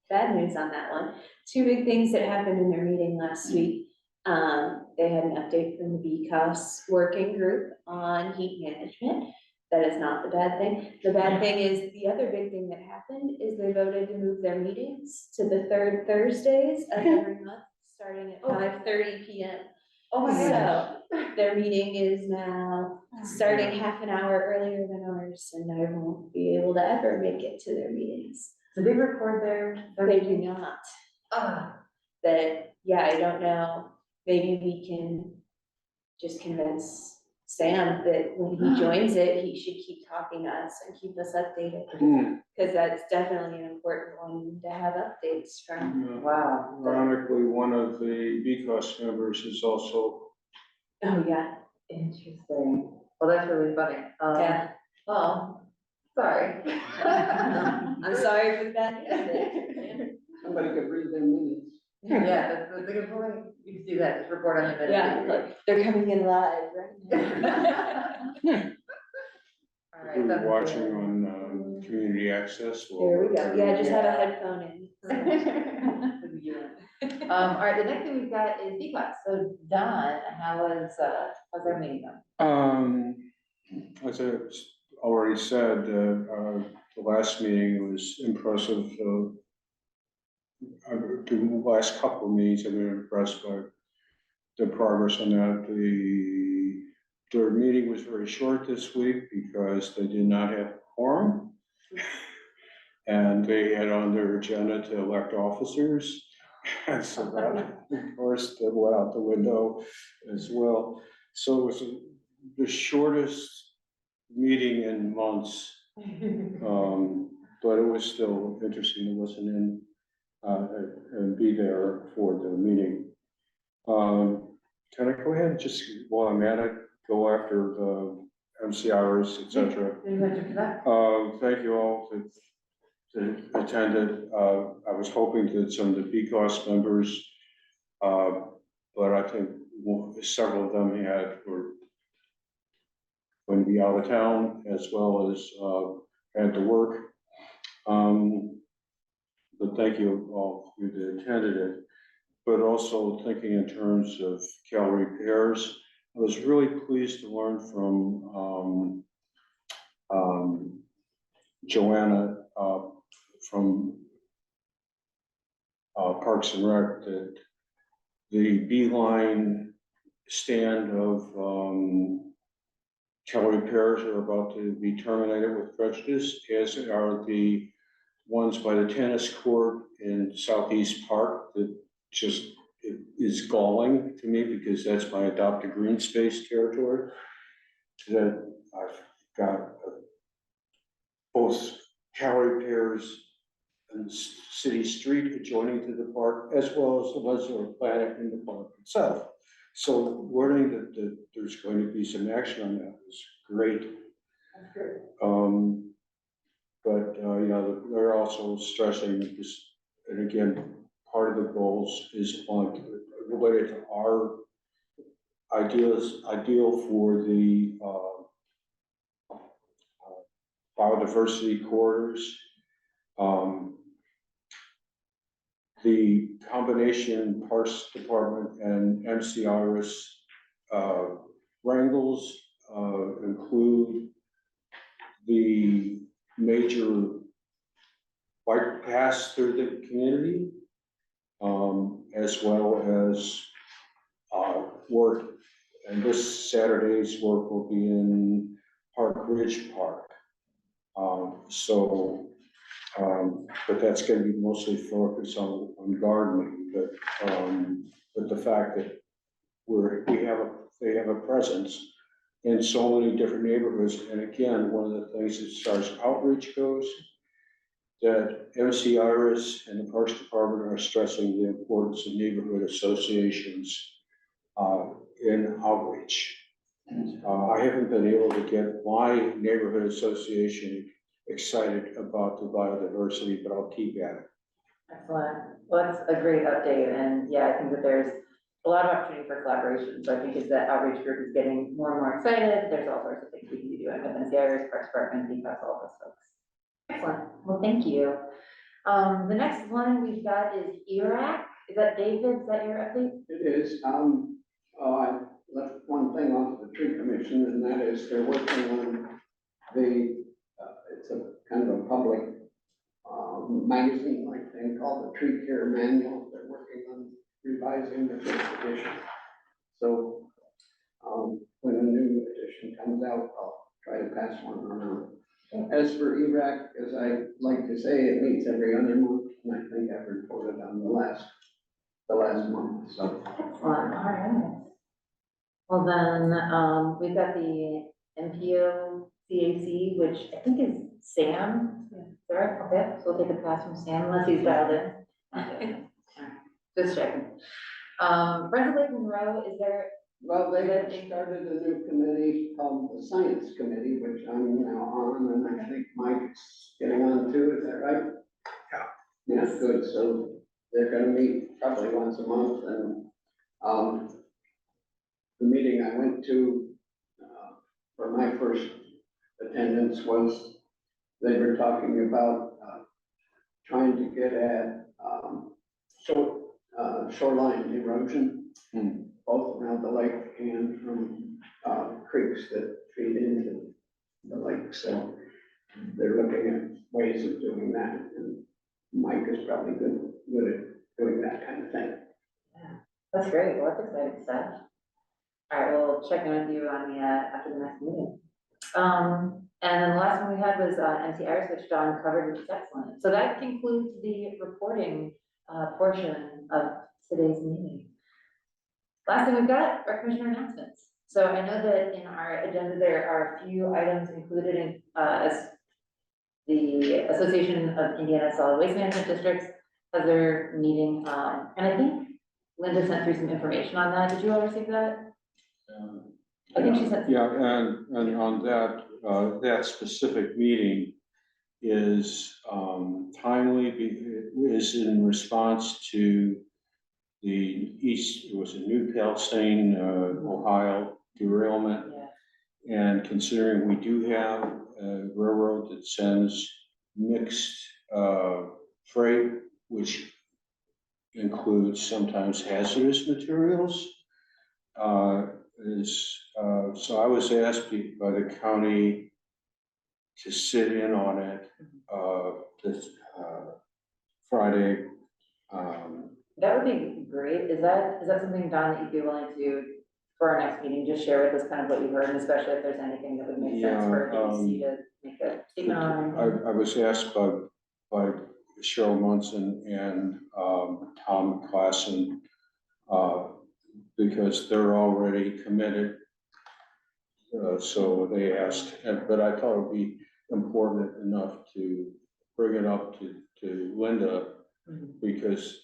bad news on that one. Two big things that happened in their meeting last week. They had an update from the BCOS working group on heat management. That is not the bad thing. The bad thing is, the other big thing that happened is they voted to move their meetings to the third Thursdays of every month, starting at 5:30 p.m. Oh my gosh. So their meeting is now starting half an hour earlier than ours, and I won't be able to ever make it to their meetings. Do they record their? They do not. That, yeah, I don't know. Maybe we can just convince Sam that when he joins it, he should keep talking to us and keep us updated. Because that's definitely an important one to have updates from. Wow. Ironically, one of the BCOS members is also. Oh, yeah. Interesting. Well, that's really funny. Yeah. Well, sorry. I'm sorry for the bad news. Somebody could read their minutes. Yeah, that's a good point. You can do that, just report on the minutes. Yeah, like, they're coming in live right now. All right. We're sounds watching good. on community access. There we go. Yeah, just have a headphone in. All right, the next thing we've got is B-Class. So Don, how's our meeting going? As I already said, the last meeting was impressive. The last couple of meetings, I've been impressed by the progress on that. Their meeting was very short this week because they did not have quorum. And they had on their agenda to elect officers. And so that, of course, that went out the window as well. So it was the shortest meeting in months. But it was still interesting to listen in and be there for the meeting. Can I go ahead and just, while I'm at it, go after the MCRs, et cetera? Thank you all that attended. I was hoping that some of the BCOS members, but I think several of them were going to be out of town as well as had to work. But thank you all who attended it. But also thinking in terms of calorie pairs, I was really pleased to learn from Joanna from Parks and Rec that the Beeline stand of calorie pairs are about to be terminated with prejudice, as are the ones by the tennis court in Southeast Park that just is galling to me because that's my adopted green space territory. That I've got both calorie pairs and city street adjoining to the park, as well as the leisure planet in the park itself. So learning that there's going to be some action on that is great. That's good. But you know, they're also stressing that this, and again, part of the goals is on related to our ideal for the biodiversity corridors. The combination Parks Department and MCRS wrangles include the major bike paths through the community, as well as work. And this Saturday's work will be in Park Ridge Park. But that's going to be mostly focused on gardening. But the fact that they have a presence in so many different neighborhoods. And again, one of the things as far as outreach goes, that MCRS and the Parks Department are stressing the importance of neighborhood associations in outreach. I haven't been able to get my neighborhood association excited about the biodiversity, but I'll keep at it. Excellent. Well, that's a great update. And yeah, I think that there's a lot of opportunity for collaboration. So I think as the outreach group is getting more and more excited, there's all sorts of things we can be doing with NCIRS, Parks Department, DPS, all those folks. Excellent. Well, thank you. The next one we've got is ERAC. Is that David? Is that your update? It is. I left one thing off the tree commission, and that is they're working on it's a kind of a public magazine like thing called the Tree Care Manual. They're working on revising the first edition. So when a new edition comes out, I'll try to pass one around. As for ERAC, as I like to say, it meets every other month, and I think I've reported on the last month. So Excellent. All right. Well, then we've got the MPO CAC, which I think is Sam. Sorry, okay, so we'll take a pass from Sam unless he's dialed in. Just checking. Friends of Lake Monroe, is there? well, they have started a new committee called the Science Committee, which I'm now on, and I think Mike's getting on too. Is that right? Yeah. Yeah, good. So they're going to meet probably once a month, and the meeting I went to for my first attendance was they were talking about trying to get at shoreline erosion, both around the lake and from creeks that feed into the lake. So they're looking ways of doing that, and Mike is probably good at doing that kind of thing. That's great, well, that's exciting stuff. All right, we'll check in with you on the, after the next meeting. And then the last one we had was, MC Iris, which John covered, which is excellent. So that concludes the reporting, portion of today's meeting. Last thing we've got are commissioner announcements. So I know that in our agenda, there are a few items included in, as the Association of Indiana Solid Waste Management Districts has their meeting, and I think Linda sent through some information on that. Did you all receive that? I think she sent. Yeah, and on that, that specific meeting is timely, is in response to the it was a New Palestine, Ohio derailment. Yeah. And considering we do have a railroad that sends mixed freight, which includes sometimes hazardous materials, so I was asked by the county to sit in on it this Friday. That would be great. Is that something, Don, that you'd be willing to, for our next meeting, just share with us kind of what you heard, and especially if there's anything that would make sense for DEC to make a statement on? I was asked by Cheryl Munson and Tom Klassen, because they're already committed. So they asked, but I thought it would be important enough to bring it up to Linda, because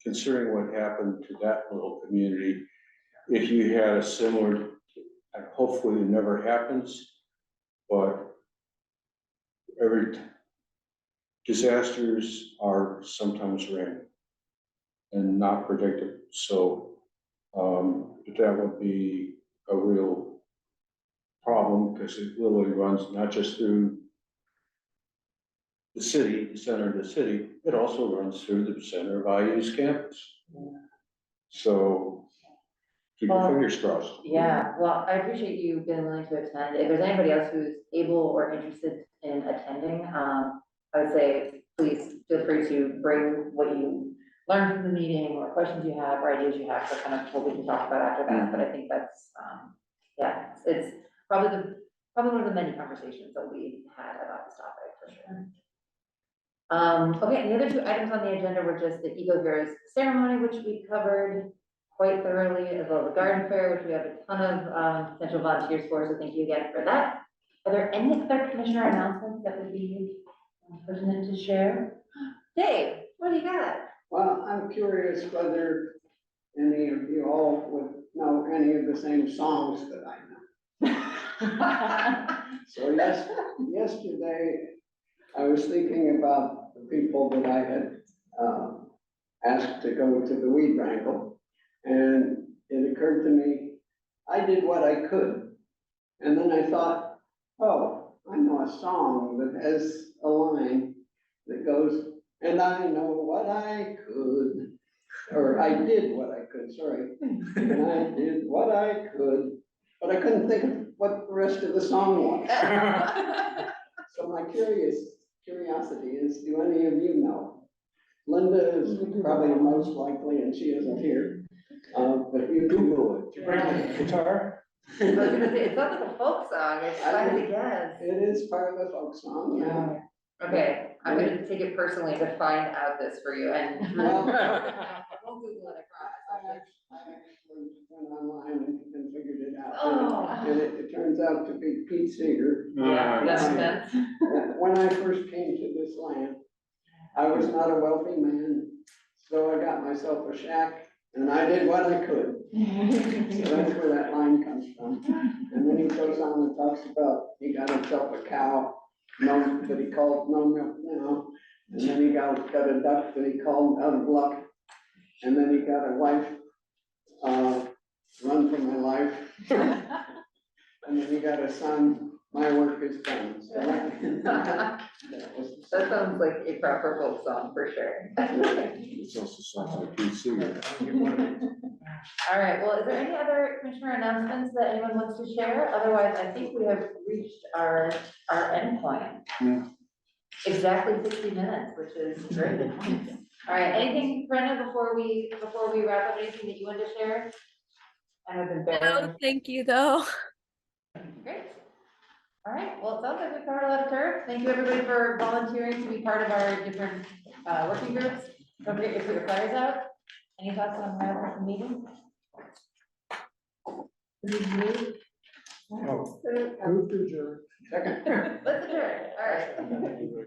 considering what happened to that little community, if you had a similar, hopefully it never happens, but every disasters are sometimes random and not predicted. So that would be a real problem, because it literally runs not just through the city, the center of the city, it also runs through the center of IU's campus. So keep your fingers crossed. Yeah, well, I appreciate you being willing to attend. If there's anybody else who's able or interested in attending, I would say, please feel free to bring what you learned from the meeting, or questions you have, or ideas you have for kind of what we can talk about after that. But I think that's, yeah, it's probably one of the many conversations that we had about this topic for sure. Okay, and the other two items on the agenda were just the Eco Heroes ceremony, which we covered quite thoroughly, as well as the garden fair, which we have a ton of potential volunteers for, so thank you again for that. Are there any other commissioner announcements that would be pertinent to share? Dave, what do you got? Well, I'm curious whether any of you all would know any of the same songs that I know. So yesterday, I was thinking about the people that I had asked to go to the weed wrangle, and it occurred to me, I did what I could. And then I thought, oh, I know a song that has a line that goes, and I know what I could, or I did what I could, sorry. And I did what I could, but I couldn't think of what the rest of the song was. So my curiosity is, do any of you know? Linda is probably most likely, and she isn't here. But you Google it. Did you bring a guitar? I was gonna say, it sounds like a folk song, I tried to guess. It is part of the folk song, yeah. Okay, I'm gonna take it personally to find out this for you, and Well, I won't Google it, I promise. I actually went online and figured it out. Oh. And it turns out to be Pete Seeger. Yeah, that makes sense. When I first came to this land, I was not a wealthy man, so I got myself a shack and I did what I could. So that's where that line comes from. And then he goes on and talks about, he got himself a cow, no, that he called no milk now. And then he got a duck that he called out of luck. And then he got a wife, run for my life. And then he got a son, my work is done. So that was. That sounds like a proper folk song for sure. It's also songs like Pete Seeger. All right, well, is there any other commissioner announcements that anyone wants to share? Otherwise, I think we have reached our endpoint. Yeah. Exactly 60 minutes, which is great. All right, anything, Brenda, before we wrap up, anything that you want to share? I have been No, bearing. thank you though. Great. All right, well, it sounds like we covered a lot of turf. Thank you, everybody, for volunteering to be part of our different working groups. Don't forget to put your flyers out. Any thoughts on wrap up the meeting? Oh, move to adjourn. Second. Let's adjourn, all right.